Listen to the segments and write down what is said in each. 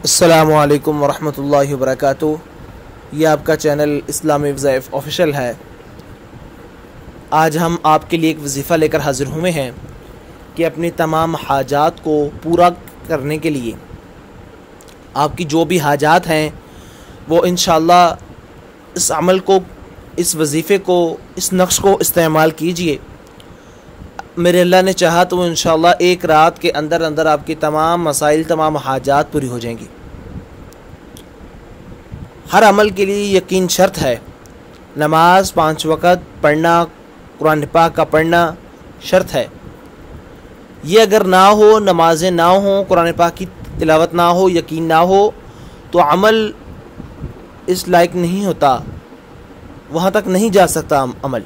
अस्सलामु अलैकुम वरहमतुल्लाहि वबरकातुहू। ये आपका चैनल इस्लामी वज़ाइफ ऑफिशियल है। आज हम आपके लिए एक वजीफ़ा लेकर हाज़िर हुए हैं कि अपनी तमाम हाजात को पूरा करने के लिए आपकी जो भी हाजात हैं वो इंशाअल्लाह इस अमल को, इस वजीफ़े को, इस नक्श को इस्तेमाल कीजिए। मेरे अल्लाह ने चाहा तो इंशाअल्लाह एक रात के अंदर अंदर आपकी तमाम मसाइल, तमाम हाजात पूरी हो जाएंगी। हर अमल के लिए यकीन शर्त है। नमाज 5 वक़्त पढ़ना, कुरान पाक का पढ़ना शर्त है। ये अगर ना हो, नमाजें ना हो, कुरान पाक की तिलावत ना हो, यकीन ना हो, तो अमल इस लायक नहीं होता, वहाँ तक नहीं जा सकता अमल।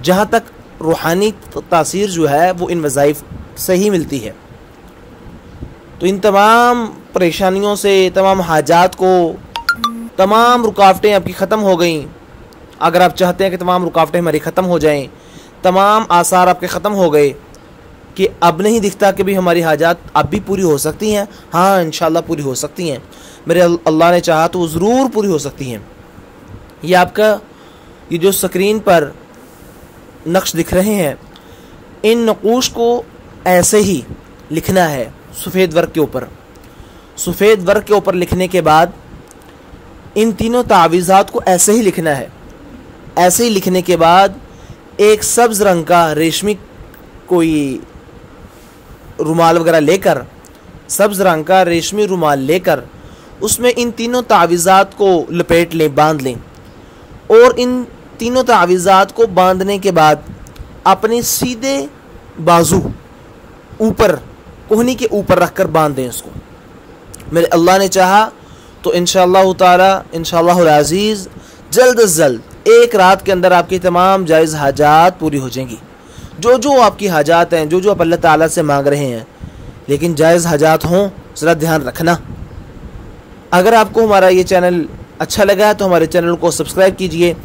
जहाँ तक रूहानी तासीर जो है वो इन वज़ाइफ से ही मिलती है। तो इन तमाम परेशानियों से, तमाम हाजात को, तमाम रुकावटें आपकी ख़त्म हो गई। अगर आप चाहते हैं कि तमाम रुकावटें हमारी ख़त्म हो जाएं, तमाम आसार आपके ख़त्म हो गए कि अब नहीं दिखता कि भी हमारी हाजात अब भी पूरी हो सकती हैं, हाँ इंशाअल्लाह पूरी हो सकती हैं। मेरे अल्लाह ने चाहा तो ज़रूर पूरी हो सकती हैं। ये आपका ये जो स्क्रीन पर नक्श दिख रहे हैं, इन नक़ूश को ऐसे ही लिखना है सफ़ेद वर्क के ऊपर। सफ़ेद वर्क के ऊपर लिखने के बाद इन तीनों तावीज़ात को ऐसे ही लिखना है। ऐसे ही लिखने के बाद एक सब्ज़ रंग का रेशमी कोई रुमाल वगैरह लेकर, सब्ज़ रंग का रेशमी रुमाल लेकर उसमें इन तीनों तावीज़ात को लपेट लें, बांध लें। और इन तीनों तावीज़ात को बांधने के बाद अपने सीधे बाजू ऊपर, कोहनी के ऊपर रखकर बांध दें इसको। मेरे अल्लाह ने चाहा तो इंशाअल्लाह ताला, इंशाअल्लाहुल अज़ीज़, जल्द अज जल्द एक रात के अंदर आपकी तमाम जायज़ हाजात पूरी हो जाएंगी। जो जो आपकी हाजात हैं, जो जो आप अल्लाह ताला से मांग रहे हैं, लेकिन जायज़ हाजात हों, ज़रा ध्यान रखना। अगर आपको हमारा ये चैनल अच्छा लगा है तो हमारे चैनल को सब्सक्राइब कीजिए।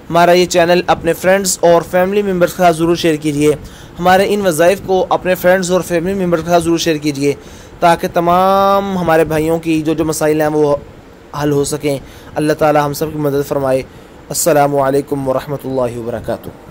हमारा ये चैनल अपने फ्रेंड्स और फैमिली मेम्बर्स के साथ ज़रूर शेयर कीजिए। हमारे इन वज़ाइफ को अपने फ्रेंड्स और फैमिली मेम्बर्स के साथ ज़रूर शेयर कीजिए, ताकि तमाम हमारे भाइयों की जो जो मसाइल हैं वो हल हो सकें। अल्लाह ताला हम सब की मदद फरमाए। अस्सलामु अलैकुम वरहमतुल्लाहि वबरकातुहू।